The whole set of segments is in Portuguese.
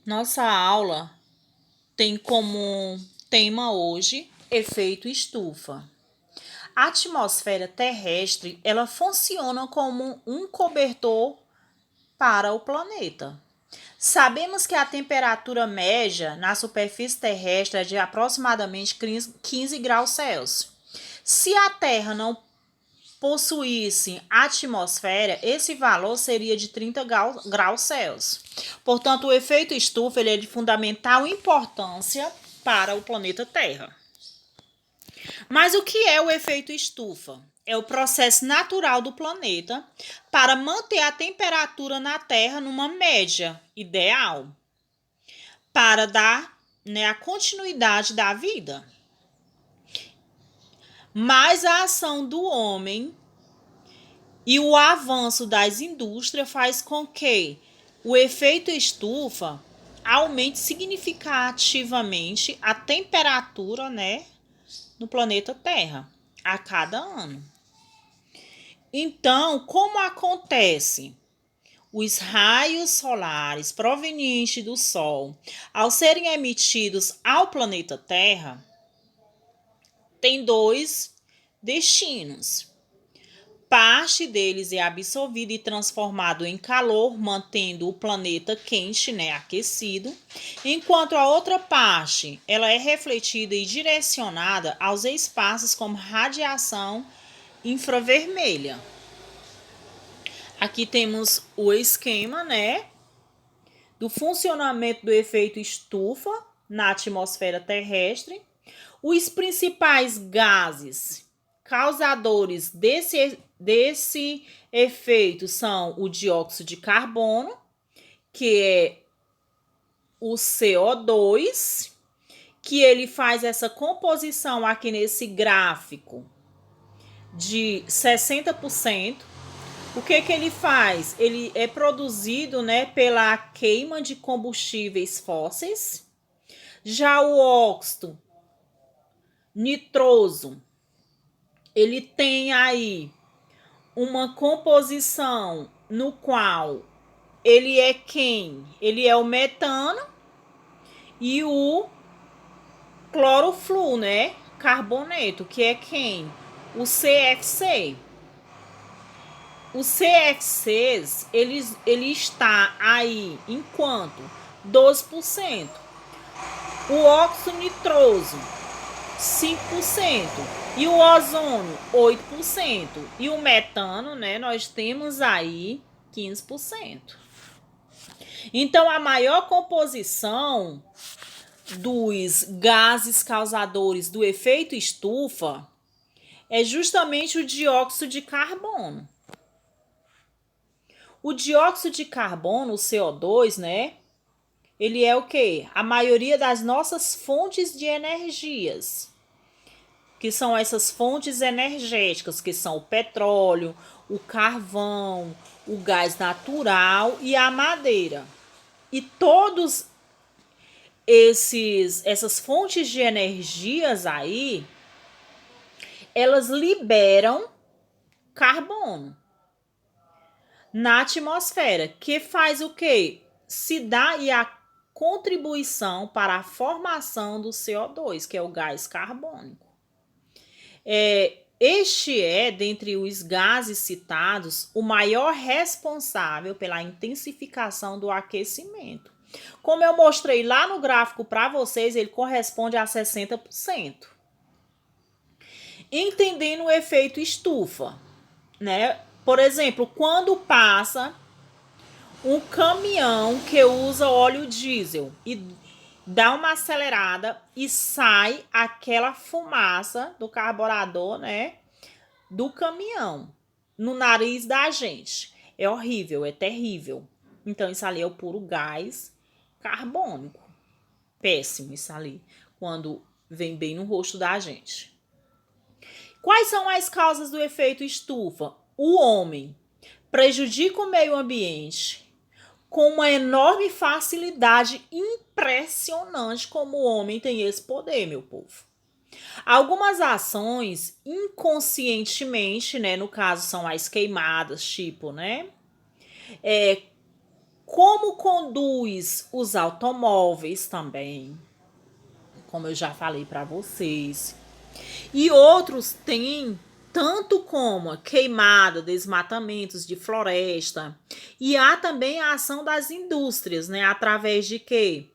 Nossa aula tem como tema hoje efeito estufa. A atmosfera terrestre, ela funciona como um cobertor para o planeta. Sabemos que a temperatura média na superfície terrestre é de aproximadamente 15 graus Celsius. Se a Terra não possuísse atmosfera, esse valor seria de 30 graus Celsius. Portanto, o efeito estufa ele é de fundamental importância para o planeta Terra. Mas o que é o efeito estufa? É o processo natural do planeta para manter a temperatura na Terra numa média ideal, para dar a continuidade da vida. Mas a ação do homem e o avanço das indústrias faz com que o efeito estufa aumente significativamente a temperatura, no planeta Terra a cada ano. Então, como acontece? Os raios solares provenientes do Sol, ao serem emitidos ao planeta Terra, têm dois destinos. Parte deles é absorvido e transformado em calor, mantendo o planeta quente, aquecido, enquanto a outra parte ela é refletida e direcionada aos espaços como radiação infravermelha. Aqui temos o esquema, do funcionamento do efeito estufa na atmosfera terrestre. Os principais gases causadores desse efeito são o dióxido de carbono, que é o CO2, que ele faz essa composição aqui nesse gráfico de 60%. O que ele faz? Ele é produzido, pela queima de combustíveis fósseis. Já o óxido nitroso, ele tem aí uma composição no qual ele é quem? Ele é o metano e o clorofluoro, carboneto, que é quem? O CFC. O CFCs, ele está aí enquanto 12%. O óxido nitroso, 5%. E o ozônio, 8%. E o metano, nós temos aí 15%. Então, a maior composição dos gases causadores do efeito estufa é justamente o dióxido de carbono. O dióxido de carbono, o CO2, ele é o quê? A maioria das nossas fontes de energias, que são essas fontes energéticas, que são o petróleo, o carvão, o gás natural e a madeira. E todos essas fontes de energias aí, elas liberam carbono na atmosfera, que faz o quê? Se dá aí a contribuição para a formação do CO2, que é o gás carbônico. Este é, dentre os gases citados, o maior responsável pela intensificação do aquecimento. Como eu mostrei lá no gráfico para vocês, ele corresponde a 60%. Entendendo o efeito estufa, Por exemplo, quando passa um caminhão que usa óleo diesel e dá uma acelerada e sai aquela fumaça do carburador, do caminhão no nariz da gente. É horrível, é terrível. Então, isso ali é o puro gás carbônico. Péssimo isso ali, quando vem bem no rosto da gente. Quais são as causas do efeito estufa? O homem prejudica o meio ambiente com uma enorme facilidade, impressionante como o homem tem esse poder, meu povo. Algumas ações inconscientemente, no caso são as queimadas, tipo, Como conduz os automóveis também, como eu já falei para vocês. E outros têm tanto como a queimada, desmatamentos de floresta. E há também a ação das indústrias, né? Através de quê?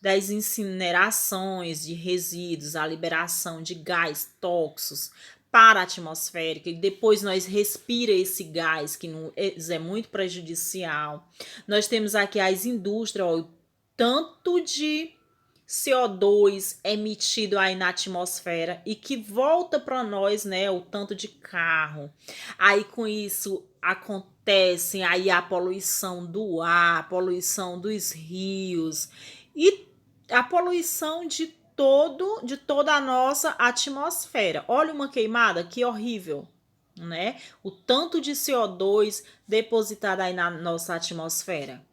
Das incinerações de resíduos, a liberação de gás tóxicos para a atmosfera, e depois nós respira esse gás, que é muito prejudicial. Nós temos aqui as indústrias, ó, tanto de CO2 emitido aí na atmosfera e que volta para nós, né, o tanto de carro. Aí com isso acontece aí a poluição do ar, a poluição dos rios e a poluição de toda a nossa atmosfera. Olha uma queimada, que horrível, né? O tanto de CO2 depositado aí na nossa atmosfera.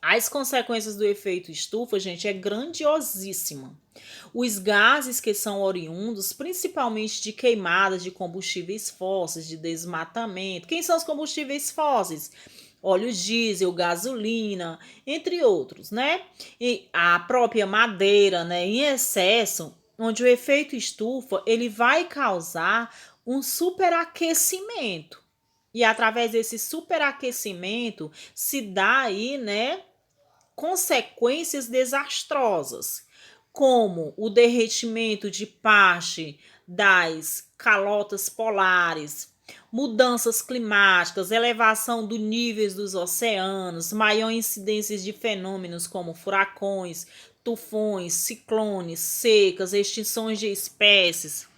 As consequências do efeito estufa, gente, é grandiosíssima. Os gases que são oriundos, principalmente de queimadas de combustíveis fósseis, de desmatamento. Quem são os combustíveis fósseis? Óleo diesel, gasolina, entre outros, né? E a própria madeira, né, em excesso, onde o efeito estufa, ele vai causar um superaquecimento. E através desse superaquecimento se dá aí, né, consequências desastrosas, como o derretimento de parte das calotas polares, mudanças climáticas, elevação do níveis dos oceanos, maior incidência de fenômenos como furacões, tufões, ciclones, secas, extinções de espécies.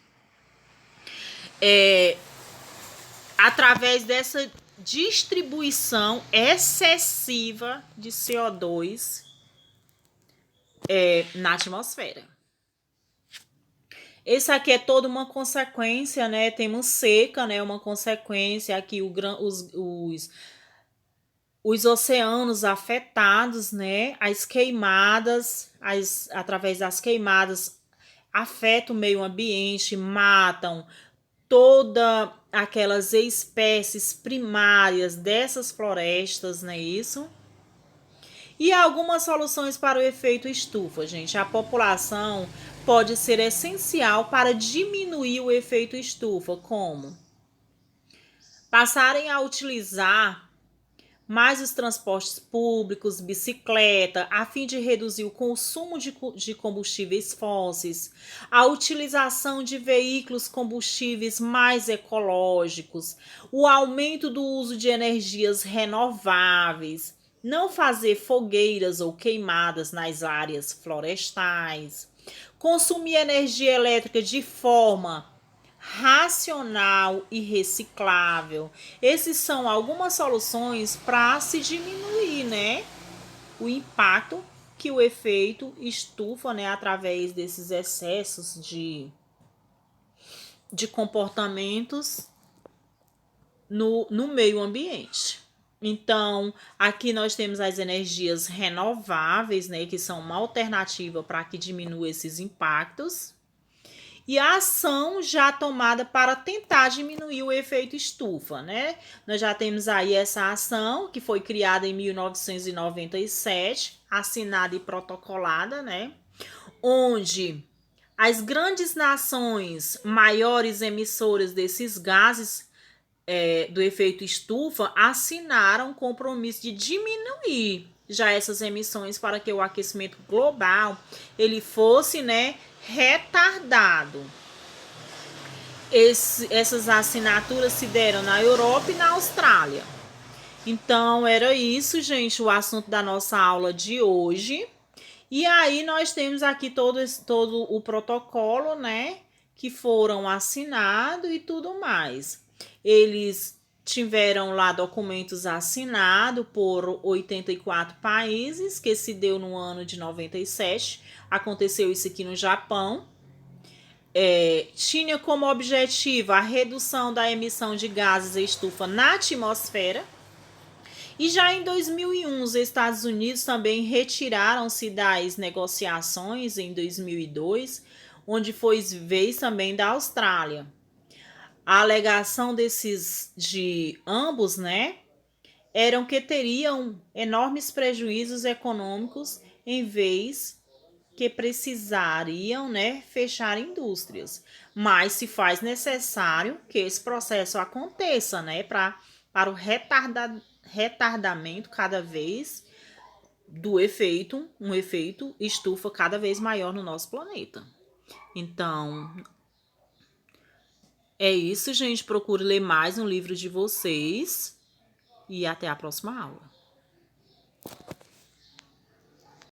Através dessa distribuição excessiva de CO2 na atmosfera. Esse aqui é toda uma consequência, né? Temos seca, né? Uma consequência aqui, os oceanos afetados, né? As queimadas, através das queimadas, afetam o meio ambiente, matam todas aquelas espécies primárias dessas florestas, não é isso? E algumas soluções para o efeito estufa, gente. A população pode ser essencial para diminuir o efeito estufa, como passarem a utilizar mais os transportes públicos, bicicleta, a fim de reduzir o consumo de combustíveis fósseis, a utilização de veículos combustíveis mais ecológicos, o aumento do uso de energias renováveis, não fazer fogueiras ou queimadas nas áreas florestais, consumir energia elétrica de forma racional e reciclável. Esses são algumas soluções para se diminuir, né, o impacto que o efeito estufa, né, através desses excessos de comportamentos no meio ambiente. Então, aqui nós temos as energias renováveis, né, que são uma alternativa para que diminua esses impactos. E a ação já tomada para tentar diminuir o efeito estufa, né? Nós já temos aí essa ação que foi criada em 1997, assinada e protocolada, né? Onde as grandes nações maiores emissoras desses gases do efeito estufa assinaram um compromisso de diminuir já essas emissões para que o aquecimento global ele fosse, né, retardado. Essas assinaturas se deram na Europa e na Austrália. Então, era isso, gente, o assunto da nossa aula de hoje. E aí, nós temos aqui todo o protocolo, né, que foram assinados e tudo mais. Eles tiveram lá documentos assinados por 84 países, que se deu no ano de 97. Aconteceu isso aqui no Japão. Tinha como objetivo a redução da emissão de gases estufa na atmosfera. E já em 2001, os Estados Unidos também retiraram-se das negociações em 2002, onde foi vez também da Austrália. A alegação de ambos, né, eram que teriam enormes prejuízos econômicos em vez que precisariam, né, fechar indústrias. Mas se faz necessário que esse processo aconteça, né, para o retardamento cada vez do efeito, um efeito estufa cada vez maior no nosso planeta. Então, é isso, gente. Procure ler mais um livro de vocês e até a próxima aula.